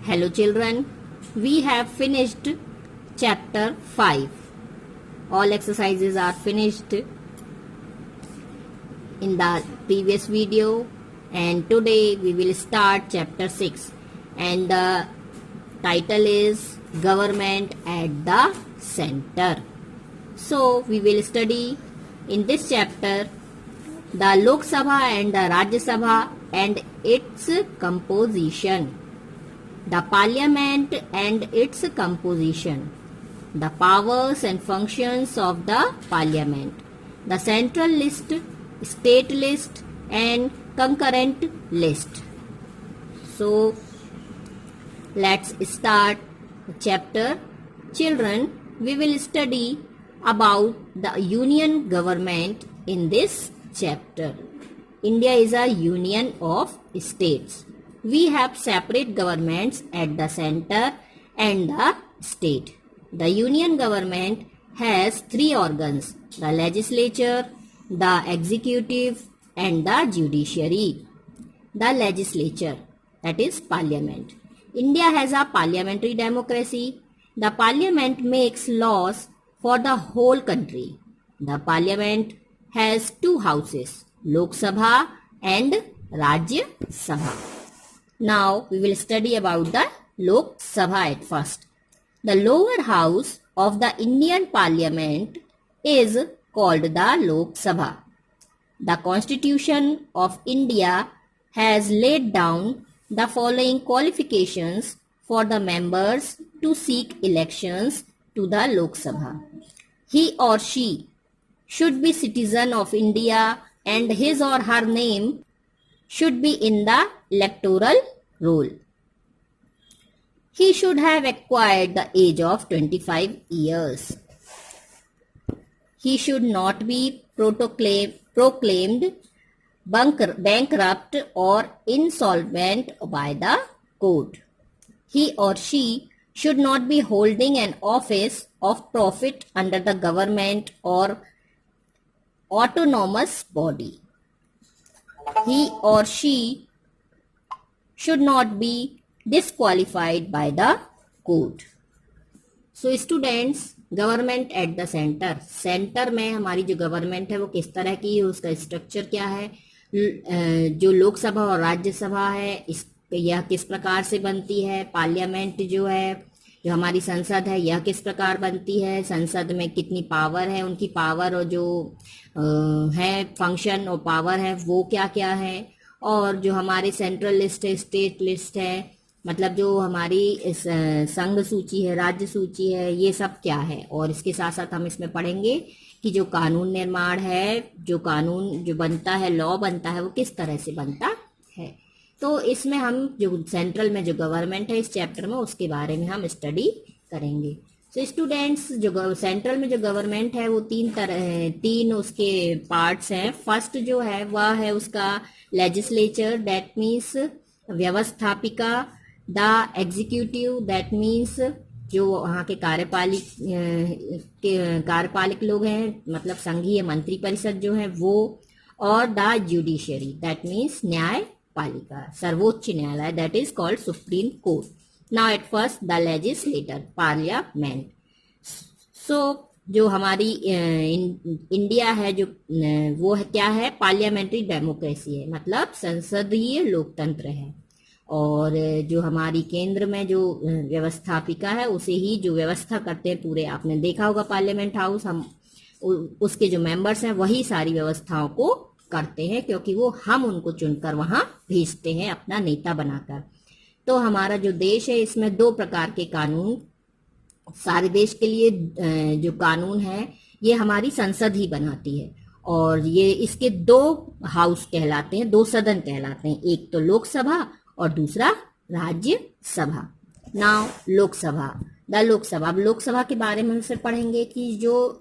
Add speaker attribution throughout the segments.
Speaker 1: Hello children, we have finished chapter 5. All exercises are finished in the previous video, and today we will start chapter 6, and the title is Government at the Center. So we will study in this chapter the Lok Sabha and the Rajya Sabha and its composition, the Parliament and its composition, the powers and functions of the Parliament, the central list, state list and concurrent list. So let's start the chapter. Children, we will study about the union government in this chapter. India is a union of states. We have separate governments at the center and the state. The union government has three organs: the legislature, the executive and the judiciary. The legislature, that is parliament. India has a parliamentary democracy. The parliament makes laws for the whole country. The parliament has two houses, Lok Sabha and Rajya Sabha. Now we will study about the Lok Sabha at first. The lower house of the Indian Parliament is called the Lok Sabha. The Constitution of India has laid down the following qualifications for the members to seek elections to the Lok Sabha. He or she should be citizen of India and his or her name should be in the electoral roll. He should have acquired the age of 25 years. He should not be proclaimed bankrupt or insolvent by the court. He or she should not be holding an office of profit under the government or autonomous body. He or she should not be disqualified by the court. So students, government at the centre, centre में हमारी जो government है वो किस तरह की है, उसका स्ट्रक्चर क्या है, जो लोकसभा और राज्यसभा है यह किस प्रकार से बनती है, पार्लियामेंट जो है, जो हमारी संसद है यह किस प्रकार बनती है, संसद में कितनी पावर है, उनकी पावर और जो है फंक्शन और पावर है वो क्या क्या है, और जो हमारी सेंट्रल लिस्ट है, स्टेट लिस्ट है, मतलब जो हमारी संघ सूची है, राज्य सूची है, ये सब क्या है। और इसके साथ साथ हम इसमें पढ़ेंगे कि जो कानून निर्माण है, जो कानून जो बनता है, लॉ बनता है, वो किस तरह से बनता है। तो इसमें हम जो सेंट्रल में जो गवर्नमेंट है इस चैप्टर में उसके बारे में हम स्टडी करेंगे। तो स्टूडेंट्स, जो सेंट्रल में जो गवर्नमेंट है वो तीन उसके पार्ट्स हैं। फर्स्ट जो है वह है उसका लेजिस्लेचर, दैट मीन्स व्यवस्थापिका, द एग्जीक्यूटिव, दैट मीन्स जो वहाँ के कार्यपालिक लोग हैं, मतलब संघीय मंत्री परिषद जो है वो, और द जुडिशरी, दैट मीन्स न्यायपालिका, सर्वोच्च न्यायालय, that is called Supreme Court. Now at first the legislator, parliament. सो जो हमारी इंडिया है जो वो है क्या है, पार्लियामेंट्री डेमोक्रेसी है, मतलब संसदीय लोकतंत्र है। और जो हमारी केंद्र में जो व्यवस्थापिका है उसे ही जो व्यवस्था करते हैं पूरे, आपने देखा होगा पार्लियामेंट हाउस, हम उसके जो मेंबर्स हैं वही सारी व्यवस्थाओं को करते हैं, क्योंकि वो हम उनको चुनकर वहां भेजते हैं अपना नेता बनाकर। तो हमारा जो देश है इसमें दो प्रकार के कानून, सारे देश के लिए जो कानून है ये हमारी संसद ही बनाती है, और ये इसके दो हाउस कहलाते हैं, दो सदन कहलाते हैं, एक तो लोकसभा और दूसरा राज्य सभा। Now Lok Sabha, the Lok Sabha. अब लोकसभा के बारे में हम फिर पढ़ेंगे कि जो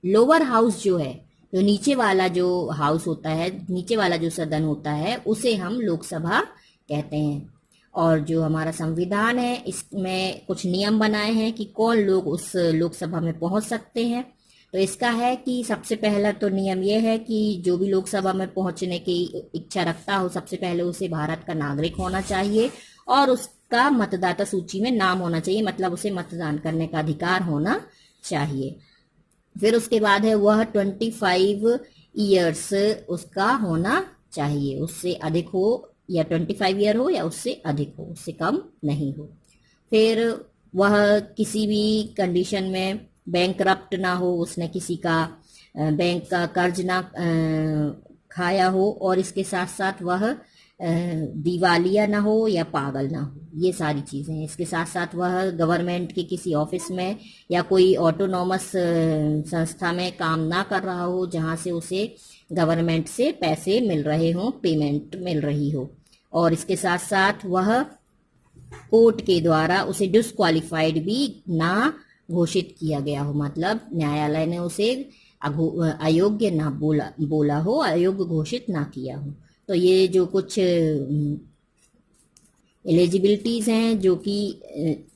Speaker 1: लोअर हाउस जो है, जो नीचे वाला जो हाउस होता है, नीचे वाला जो सदन होता है उसे हम लोकसभा कहते हैं। और जो हमारा संविधान है इसमें कुछ नियम बनाए हैं कि कौन लोग उस लोकसभा में पहुंच सकते हैं। तो इसका है कि सबसे पहला तो नियम यह है कि जो भी लोकसभा में पहुंचने की इच्छा रखता हो सबसे पहले उसे भारत का नागरिक होना चाहिए और उसका मतदाता सूची में नाम होना चाहिए, मतलब उसे मतदान करने का अधिकार होना चाहिए। फिर उसके बाद है वह 25 ईयर्स उसका होना चाहिए, उससे अधिक हो, या 25 ईयर हो या उससे अधिक हो, उससे कम नहीं हो। फिर वह किसी भी कंडीशन में बैंकरप्ट ना हो, उसने किसी का बैंक का कर्ज ना खाया हो, और इसके साथ साथ वह दिवालिया ना हो या पागल ना हो, ये सारी चीजें हैं। इसके साथ साथ वह गवर्नमेंट के किसी ऑफिस में या कोई ऑटोनॉमस संस्था में काम ना कर रहा हो, जहां से उसे गवर्नमेंट से पैसे मिल रहे हो, पेमेंट मिल रही हो, और इसके साथ साथ वह कोर्ट के द्वारा उसे डिस्क्वालिफाइड भी ना घोषित किया गया हो, मतलब न्यायालय ने उसे अयोग्य ना बोला हो, अयोग्य घोषित ना किया हो। तो ये जो कुछ एलिजिबिलिटीज हैं, जो कि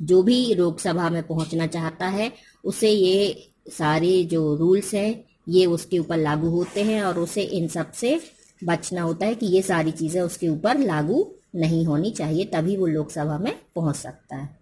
Speaker 1: जो भी लोकसभा में पहुंचना चाहता है उसे ये सारे जो रूल्स हैं ये उसके ऊपर लागू होते हैं, और उसे इन सब से बचना होता है कि ये सारी चीजें उसके ऊपर लागू नहीं होनी चाहिए, तभी वो लोकसभा में पहुंच सकता है।